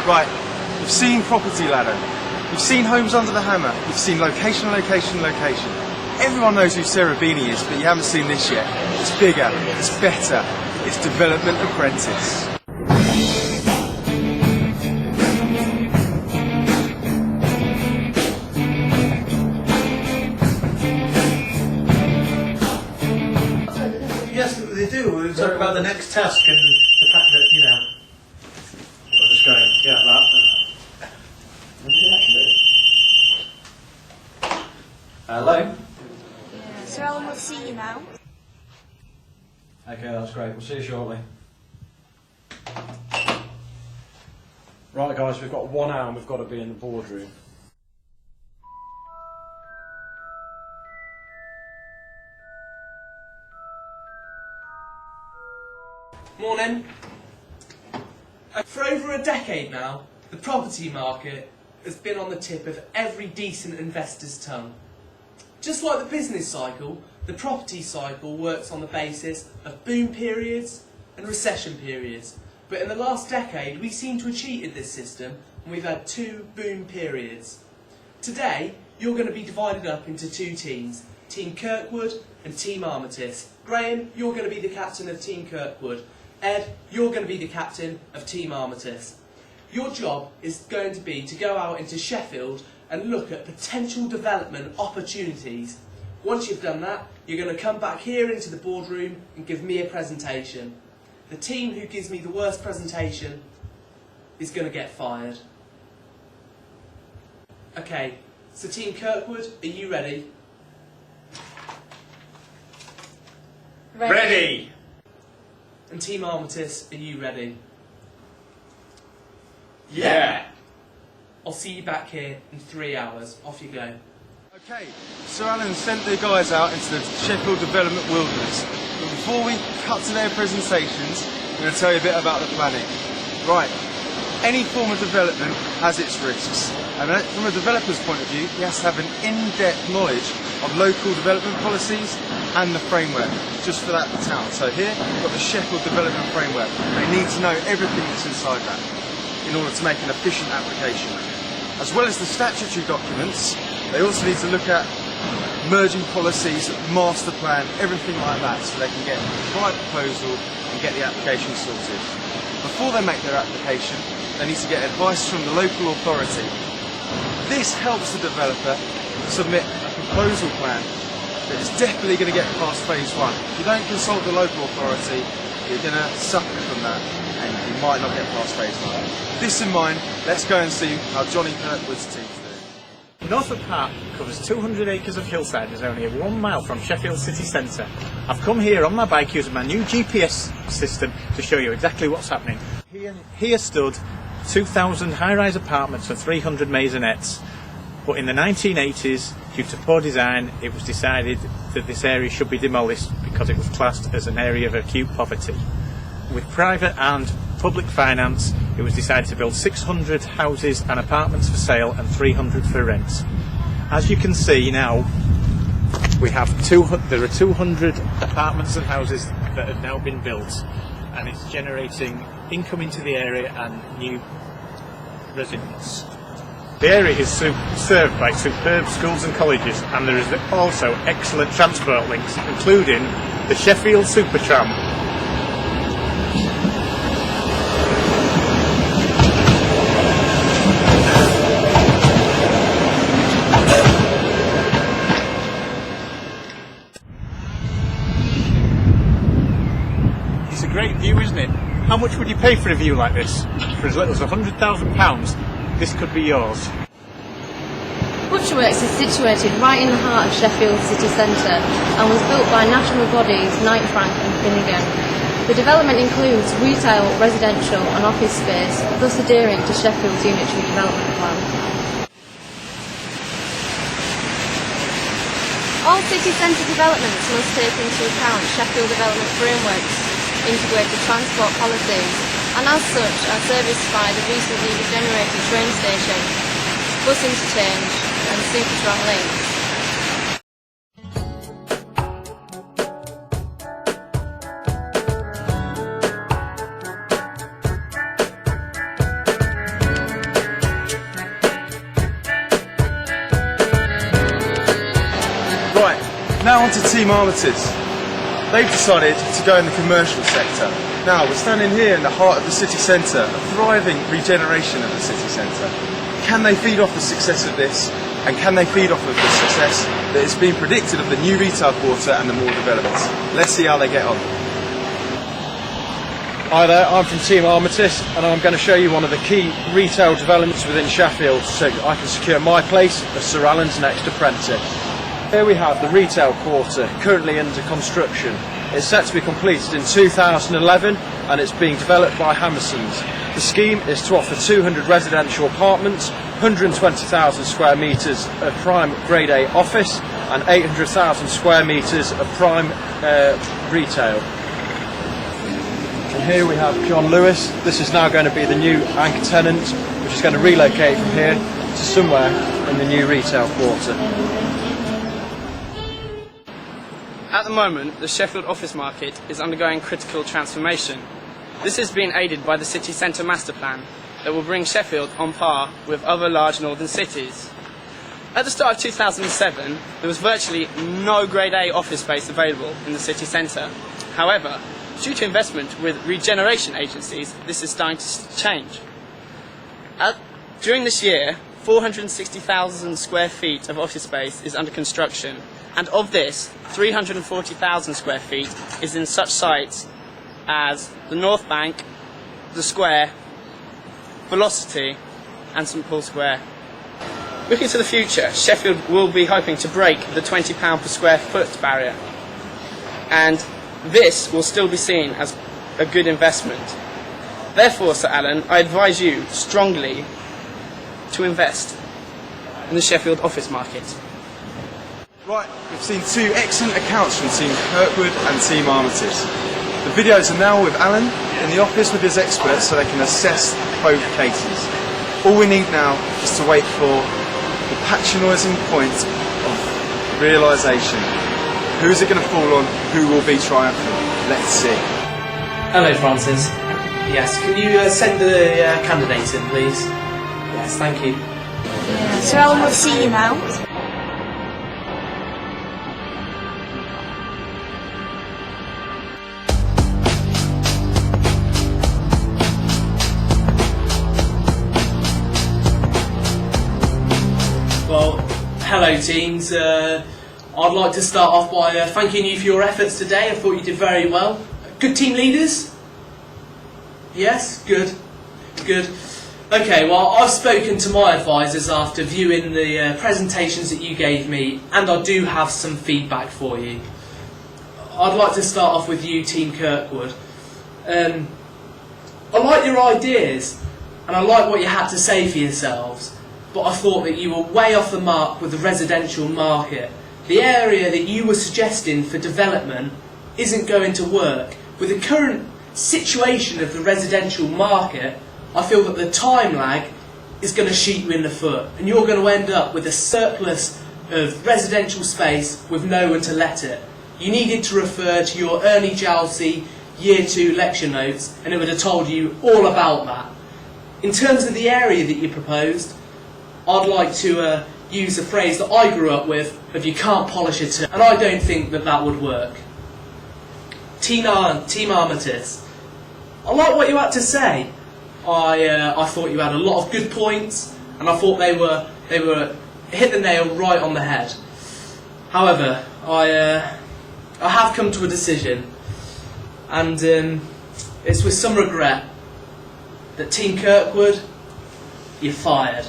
Right, you've seen Property Ladder, you've seen Homes Under the Hammer, you've seen Location, Location, Location. Everyone knows who Sarah Beanie is, but you haven't seen this yet. It's bigger, it's better, it's Development Apprentice. Yes, they do. We talk about the next task and the fact that, you know, I'm just going, yeah, that. Hello? So Ellen will see you now. Okay, that's great. We'll see you shortly. Right, guys, we've got 1 hour and we've got to be in the boardroom. Morning. For over a decade now, the property market has been on the tip of every decent investor's tongue. Just like the business cycle, the property cycle works on the basis of boom periods and recession periods. But in the last decade, we seem to have cheated this system and we've had 2 boom periods. Today, you're going to be divided up into 2 teams, Team Kirkwood and Team Armitage. Graham, you're going to be the captain of Team Kirkwood. Ed, you're going to be the captain of Team Armitage. Your job is going to be to go out into Sheffield and look at potential development opportunities. Once you've done that, you're going to come back here into the boardroom and give me a presentation. The team who gives me the worst presentation is going to get fired. Okay, so Team Kirkwood, are you ready? Ready. And Team Armitage, are you ready? Yeah. I'll see you back here in 3 hours. Off you go. Okay, Sir Alan sent the guys out into the Sheffield Development Wilderness. But before we cut to their presentations, I'm going to tell you a bit about the planning. Right, any form of development has its risks. And from a developer's point of view, he has to have an in-depth knowledge of local development policies and the framework, just for that town. So here, we've got the Sheffield Development Framework. They need to know everything that's inside that in order to make an efficient application. As well as the statutory documents, they also need to look at merging policies, master plan, everything like that, so they can get the right proposal and get the application sorted. Before they make their application, they need to get advice from the local authority. This helps the developer submit a proposal plan that is definitely going to get past phase 1. If you don't consult the local authority, you're going to suffer from that and you might not get past phase 1. This in mind, let's go and see how Johnny Kirkwood's team's doing. Norfolk Park covers 200 acres of hillside and is only 1 mile from Sheffield city centre. I've come here on my bike using my new GPS system to show you exactly what's happening. Here stood 2,000 high-rise apartments and 300 maisonettes. But in the 1980s, due to poor design, it was decided that this area should be demolished because it was classed as an area of acute poverty. With private and public finance, it was decided to build 600 houses and apartments for sale and 300 for rent. As you can see now, there are 200 apartments and houses that have now been built, and it's generating income into the area and new residents. The area is served by superb schools and colleges, and there is also excellent transport links, including the Sheffield Supertram. It's a great view, isn't it? How much would you pay for a view like this? For as little as £100,000, this could be yours. Butcherworks is situated right in the heart of Sheffield city centre and was built by national bodies Knight Frank and Finnegan. The development includes retail, residential and office space, thus adhering to Sheffield's unitary development plan. All city centre developments must take into account Sheffield Development Framework's integrated transport policies, and as such are serviced by the recently regenerated train station, bus interchange and Supertram links. Now on to Team Armitage. They've decided to go in the commercial sector. Now we're standing here in the heart of the city centre, a thriving regeneration of the city centre. Can they feed off the success of this? And can they feed off of the success that is being predicted of the new retail quarter and the more developments? Let's see how they get on. Hi there, I'm from Team Armitage and I'm going to show you one of the key retail developments within Sheffield so I can secure my place as Sir Alan's next apprentice. Here we have the retail quarter currently under construction. It's set to be completed in 2011 and it's being developed by Hammerson's. The scheme is to offer 200 residential apartments, 120,000 square metres of prime grade A office and 800,000 square metres of prime retail. And here we have John Lewis. This is now going to be the new anchor tenant, which is going to relocate from here to somewhere in the new retail quarter. At the moment, the Sheffield office market is undergoing critical transformation. This is being aided by the city centre master plan that will bring Sheffield on par with other large northern cities. At the start of 2007, there was virtually no grade A office space available in the city centre. However, due to investment with regeneration agencies, this is starting to change. During this year, 460,000 square feet of office space is under construction, and of this, 340,000 square feet is in such sites as the North Bank, the Square, Velocity and St Paul Square. Looking to the future, Sheffield will be hoping to break the £20 per square foot barrier, and this will still be seen as a good investment. Therefore, Sir Alan, I advise you strongly to invest in the Sheffield office market. Right, we've seen two excellent accounts from Team Kirkwood and Team Armitage. The videos are now with Alan in the office with his experts so they can assess both cases. All we need now is to wait for the patronising point of realisation. Who is it going to fall on? Who will be triumphant? Let's see. Hello, Francis. Yes, can you send the candidates in, please? Yes, thank you. So Ellen will see you now. Well, hello teams. I'd like to start off by thanking you for your efforts today. I thought you did very well. Good team leaders? Yes? Good. Good. Okay, well, I've spoken to my advisors after viewing the presentations that you gave me, and I do have some feedback for you. I'd like to start off with you, Team Kirkwood. I like your ideas, and I like what you had to say for yourselves, but I thought that you were way off the mark with the residential market. The area that you were suggesting for development isn't going to work. With the current situation of the residential market, I feel that the time lag is going to shoot you in the foot, and you're going to end up with a surplus of residential space with no one to let it. You needed to refer to your Ernie Jalsey Year 2 lecture notes, and it would have told you all about that. In terms of the area that you proposed, I'd like to use a phrase that I grew up with, of you can't polish a turd, and I don't think that that would work. Team Armitage, I like what you had to say. I thought you had a lot of good points, and I thought they were hit the nail right on the head. However, I have come to a decision, and it's with some regret that Team Kirkwood, you're fired.